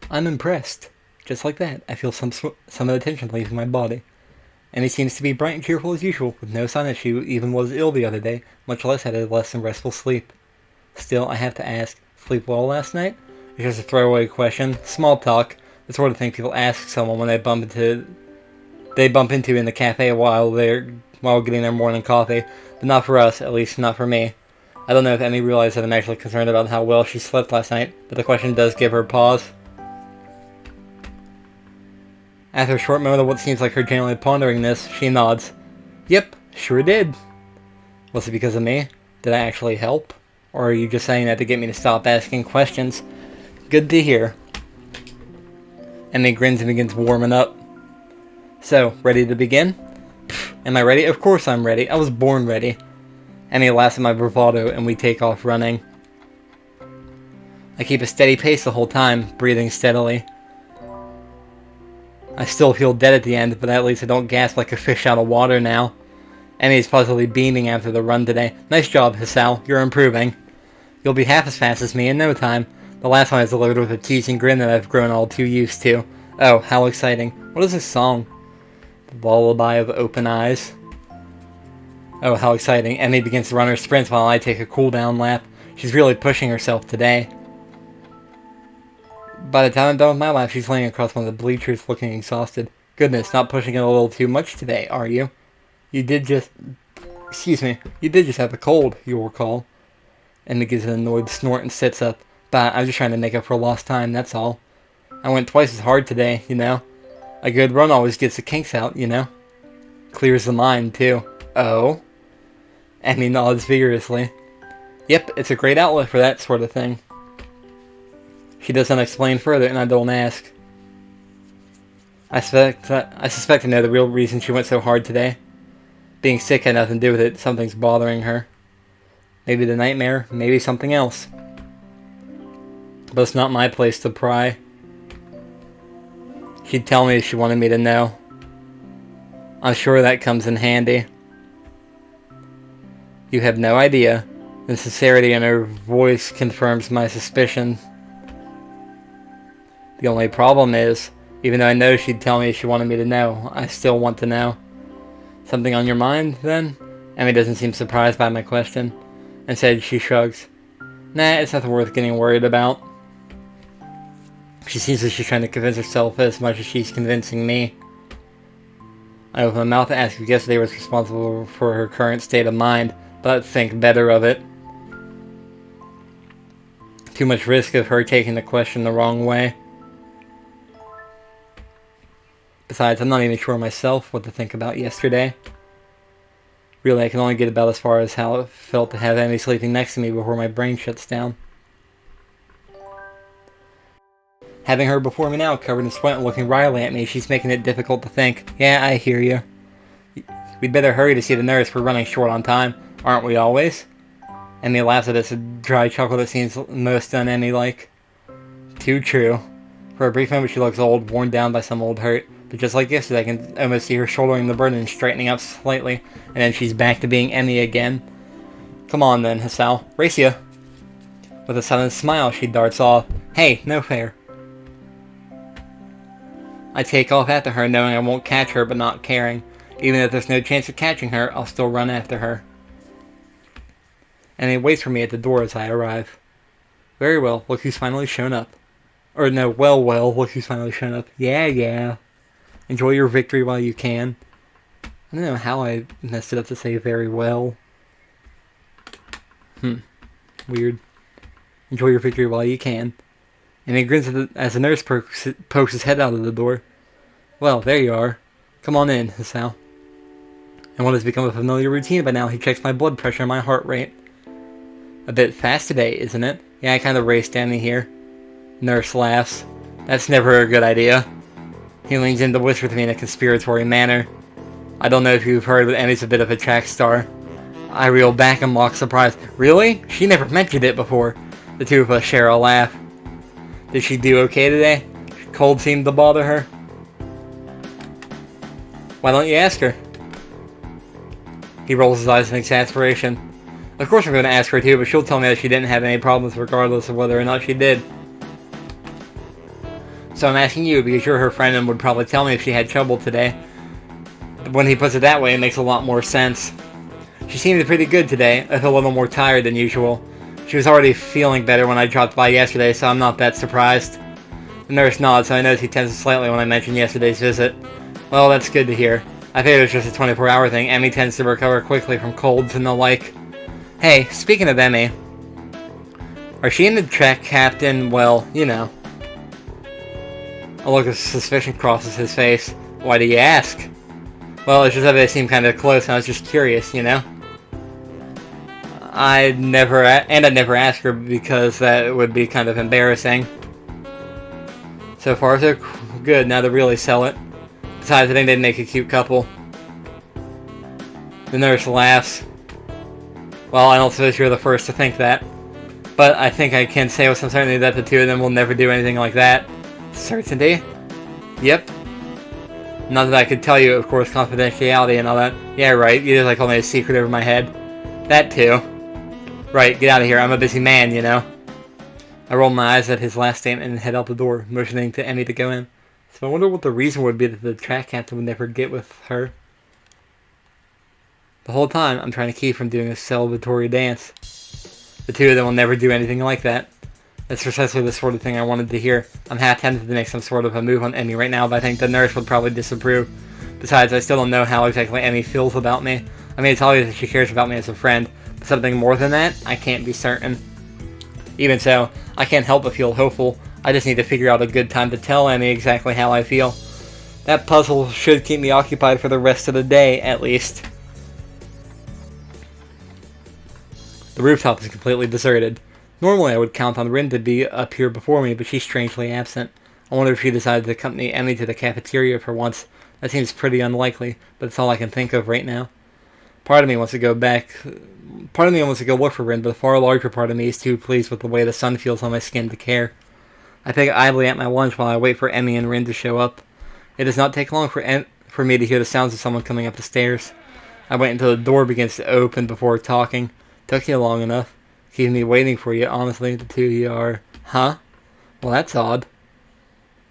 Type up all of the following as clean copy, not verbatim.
I'm impressed. Just like that, I feel some of the tension leaving my body. And he seems to be bright and cheerful as usual, with no sign that she even was ill the other day, much less had a less than restful sleep. Still, I have to ask, sleep well last night? It's just a throwaway question, small talk, the sort of thing people ask someone when they bump into in the cafe while getting their morning coffee, but not for us, at least not for me. I don't know if Emmy realized that I'm actually concerned about how well she slept last night, but the question does give her pause. After a short moment of what seems like her genuinely pondering this, she nods. Yep, sure did. Was it because of me? Did I actually help? Or are you just saying that to get me to stop asking questions? Good to hear. Emmy grins and begins warming up. So, ready to begin? Pfft, am I ready? Of course I'm ready. I was born ready. Emmy laughs at my bravado and we take off running. I keep a steady pace the whole time, breathing steadily. I still feel dead at the end, but at least I don't gasp like a fish out of water now. Emmy's positively beaming after the run today. Nice job, Hisao. You're improving. You'll be half as fast as me in no time. The last one I was delivered with a teasing grin that I've grown all too used to. Oh, how exciting. What is this song? The Lullaby of Open Eyes. Oh, how exciting. Emmy begins to run her sprints while I take a cool-down lap. She's really pushing herself today. By the time I'm done with my lap, she's laying across one of the bleachers looking exhausted. Goodness, not pushing it a little too much today, are you? You did just have a cold, you'll recall. Emmy gives an annoyed snort and sits up. Bah, I'm just trying to make up for lost time, that's all. I went twice as hard today, you know. A good run always gets the kinks out, you know. Clears the mind, too. Oh? Emmy nods vigorously. Yep, it's a great outlet for that sort of thing. She doesn't explain further, and I don't ask. I suspect to know the real reason she went so hard today. Being sick had nothing to do with it. Something's bothering her. Maybe the nightmare, maybe something else. But it's not my place to pry. She'd tell me if she wanted me to know. I'm sure that comes in handy. You have no idea. The sincerity in her voice confirms my suspicion. The only problem is, even though I know she'd tell me if she wanted me to know, I still want to know. Something on your mind, then? Emmy doesn't seem surprised by my question. Instead, she shrugs. Nah, it's nothing worth getting worried about. She seems like she's trying to convince herself as much as she's convincing me. I open my mouth to ask if yesterday was responsible for her current state of mind, but think better of it. Too much risk of her taking the question the wrong way. Besides, I'm not even sure myself what to think about yesterday. Really, I can only get about as far as how it felt to have Emmy sleeping next to me before my brain shuts down. Having her before me now, covered in sweat and looking wryly at me, she's making it difficult to think. Yeah, I hear you. We'd better hurry to see the nurse. We're running short on time. Aren't we always? Emmy laughs at us, a dry chuckle that seems most un-Emmy-like. Too true. For a brief moment she looks old, worn down by some old hurt. But just like yesterday, I can almost see her shouldering the burden and straightening up slightly, and then she's back to being Emmy again. Come on then, Hisao. Race ya! With a sudden smile, she darts off. Hey, no fair. I take off after her, knowing I won't catch her, but not caring. Even if there's no chance of catching her, I'll still run after her. And he waits for me at the door as I arrive. Very well, look who's finally shown up. Or no, well, look who's finally shown up. Yeah. Enjoy your victory while you can. I don't know how I messed it up to say very well. Weird. Enjoy your victory while you can. And he grins as the nurse pokes his head out of the door. Well, there you are. Come on in, Hisao. And what has become a familiar routine by now, he checks my blood pressure and my heart rate. A bit fast today, isn't it? Yeah, I kind of raced standing here. Nurse laughs. That's never a good idea. He leans in to whisper to me in a conspiratory manner. I don't know if you've heard, but Emmy's a bit of a track star. I reel back in mock surprise. Really? She never mentioned it before. The two of us share a laugh. Did she do okay today? Cold seemed to bother her. Why don't you ask her? He rolls his eyes in exasperation. Of course I'm going to ask her too, but she'll tell me that she didn't have any problems regardless of whether or not she did. So I'm asking you because you're her friend and would probably tell me if she had trouble today. When he puts it that way, it makes a lot more sense. She seemed pretty good today, if a little more tired than usual. She was already feeling better when I dropped by yesterday, so I'm not that surprised. The nurse nods, so I noticed he tenses slightly when I mentioned yesterday's visit. Well, that's good to hear. I figured it was just a 24-hour thing. Emmy tends to recover quickly from colds and the like. Hey, speaking of Emmy, are she and the track captain? Well, you know. A look of suspicion crosses his face. Why do you ask? Well, it's just that they seem kind of close, and I was just curious, you know? I'd never ask her because that would be kind of embarrassing. So far, so good. Now to really sell it. Besides, I think they'd make a cute couple. The nurse laughs. Well, I don't suppose you're the first to think that. But I think I can say with some certainty that the two of them will never do anything like that. Certainty? Yep. Not that I could tell you, of course, confidentiality and all that. Yeah, right. You just like hold me a secret over my head. That too. Right, get out of here. I'm a busy man, you know. I rolled my eyes at his last statement and head out the door, motioning to Emmy to go in. So I wonder what the reason would be that the track captain would never get with her. The whole time, I'm trying to keep from doing a celebratory dance. The two of them will never do anything like that. That's precisely the sort of thing I wanted to hear. I'm half tempted to make some sort of a move on Emmy right now, but I think the nurse would probably disapprove. Besides, I still don't know how exactly Emmy feels about me. I mean, it's obvious that she cares about me as a friend, but something more than that, I can't be certain. Even so, I can't help but feel hopeful. I just need to figure out a good time to tell Emmy exactly how I feel. That puzzle should keep me occupied for the rest of the day, at least. The rooftop is completely deserted. Normally I would count on Rin to be up here before me, but she's strangely absent. I wonder if she decided to accompany Emmy to the cafeteria for once. That seems pretty unlikely, but it's all I can think of right now. Part of me wants to go look for Rin, but a far larger part of me is too pleased with the way the sun feels on my skin to care. I pick idly at my lunch while I wait for Emmy and Rin to show up. It does not take long for me to hear the sounds of someone coming up the stairs. I wait until the door begins to open before talking. Took you long enough. Keeping me waiting for you, honestly, the two of you are... Huh? Well, that's odd.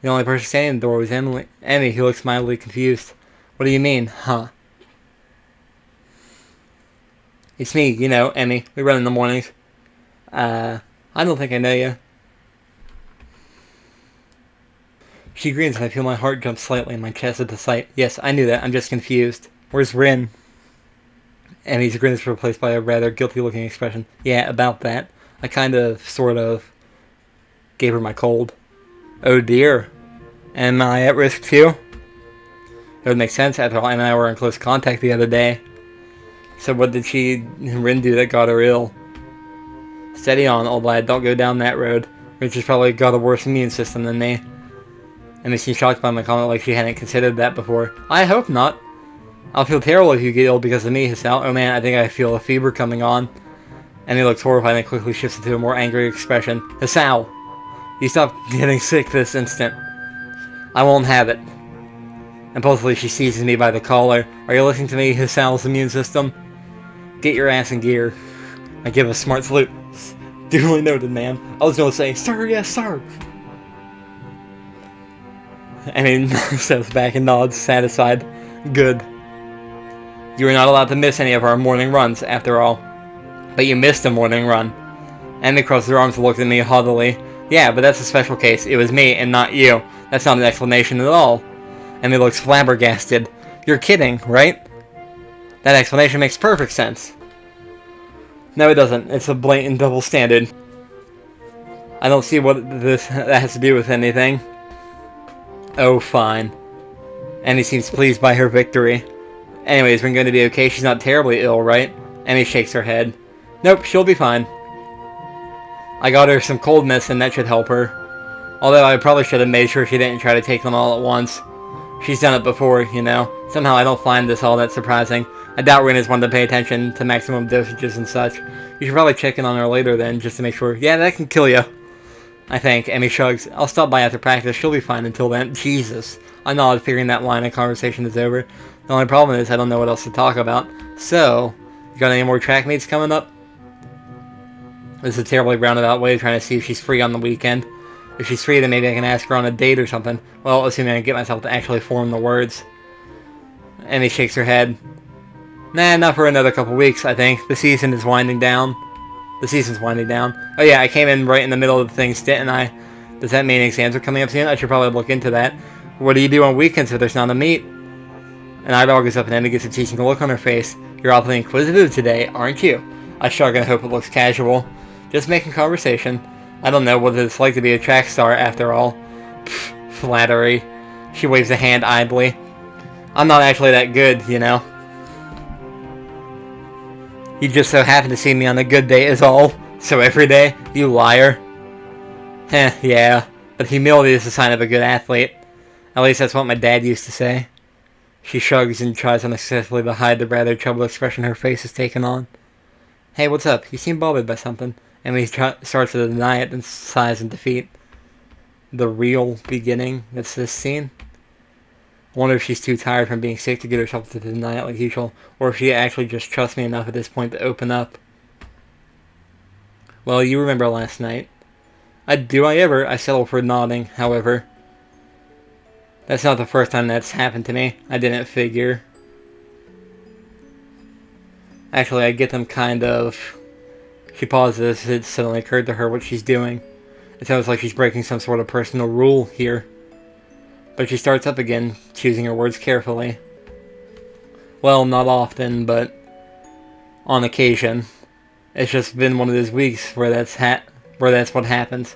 The only person standing in the door was Emmy, who looks mildly confused. What do you mean, huh? It's me, you know, Emmy. We run in the mornings. I don't think I know you. She grins and I feel my heart jump slightly in my chest at the sight. Yes, I knew that. I'm just confused. Where's Rin? Emmy's grin is replaced by a rather guilty-looking expression. Yeah, about that. I sort of, gave her my cold. Oh dear. Am I at risk too? It would make sense after all, Emma and I were in close contact the other day. So what did Rin do that got her ill? Steady on, old lad. Don't go down that road. Rin's just probably got a worse immune system than me. Emmy seemed shocked by my comment like she hadn't considered that before. I hope not. I'll feel terrible if you get ill because of me, Hisao. Oh man, I think I feel a fever coming on. Emmy looks horrified and quickly shifts into a more angry expression. Hisao, you stop getting sick this instant. I won't have it. Impulsively, she seizes me by the collar. Are you listening to me, Hisao's immune system? Get your ass in gear. I give a smart salute. Duly noted, ma'am. I was going to say, sir, yes, sir. Emmy steps back and nods, satisfied. Good. You were not allowed to miss any of our morning runs, after all. But you missed a morning run. Emmy crossed her arms and looked at me haughtily. Yeah, but that's a special case. It was me and not you. That's not an explanation at all. Emmy looks flabbergasted. You're kidding, right? That explanation makes perfect sense. No, it doesn't. It's a blatant double standard. I don't see what that has to do with anything. Oh, fine. Emmy seems pleased by her victory. Anyways, we're going to be okay. She's not terribly ill, right? Emmy shakes her head. Nope, she'll be fine. I got her some cold medicine, that should help her. Although I probably should have made sure she didn't try to take them all at once. She's done it before, you know. Somehow I don't find this all that surprising. I doubt Rin is one to pay attention to maximum dosages and such. You should probably check in on her later then, just to make sure. Yeah, that can kill you. I think. Emmy shrugs. I'll stop by after practice. She'll be fine until then. Jesus. I nod, figuring that line of conversation is over. The only problem is I don't know what else to talk about. So, you got any more track meets coming up? This is a terribly roundabout way of trying to see if she's free on the weekend. If she's free, then maybe I can ask her on a date or something. Well, assuming I can get myself to actually form the words. Emmy shakes her head. Nah, not for another couple weeks, I think. The season is winding down. The season's winding down. Oh yeah, I came in right in the middle of the things, didn't I? Does that mean exams are coming up soon? I should probably look into that. What do you do on weekends if there's not a meet? An eyebrow goes up and Emmy gets a teaching look on her face. You're awfully inquisitive today, aren't you? I shrug and hope it looks casual. Just making conversation. I don't know what it's like to be a track star, after all. Pfft, flattery. She waves a hand idly. I'm not actually that good, you know. You just so happen to see me on a good day is all. So every day, you liar. Heh, yeah. But humility is a sign of a good athlete. At least that's what my dad used to say. She shrugs and tries unsuccessfully to hide the rather troubled expression her face has taken on. Hey, what's up? You seem bothered by something. Emily starts to deny it and sighs in defeat. The real beginning. That's this scene. I wonder if she's too tired from being sick to get herself to deny it like usual, or if she actually just trusts me enough at this point to open up. Well, you remember last night. Do I ever? I settle for nodding, however. That's not the first time that's happened to me. I didn't figure. Actually, I get them kind of... She pauses as it suddenly occurred to her what she's doing. It sounds like she's breaking some sort of personal rule here. But she starts up again, choosing her words carefully. Well, not often, but on occasion. It's just been one of those weeks where that's what happens.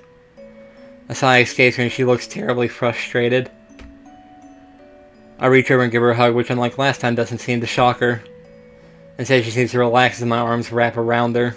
A sigh escapes her and she looks terribly frustrated. I reach over and give her a hug, which unlike last time doesn't seem to shock her. Instead, she seems to relax as my arms wrap around her.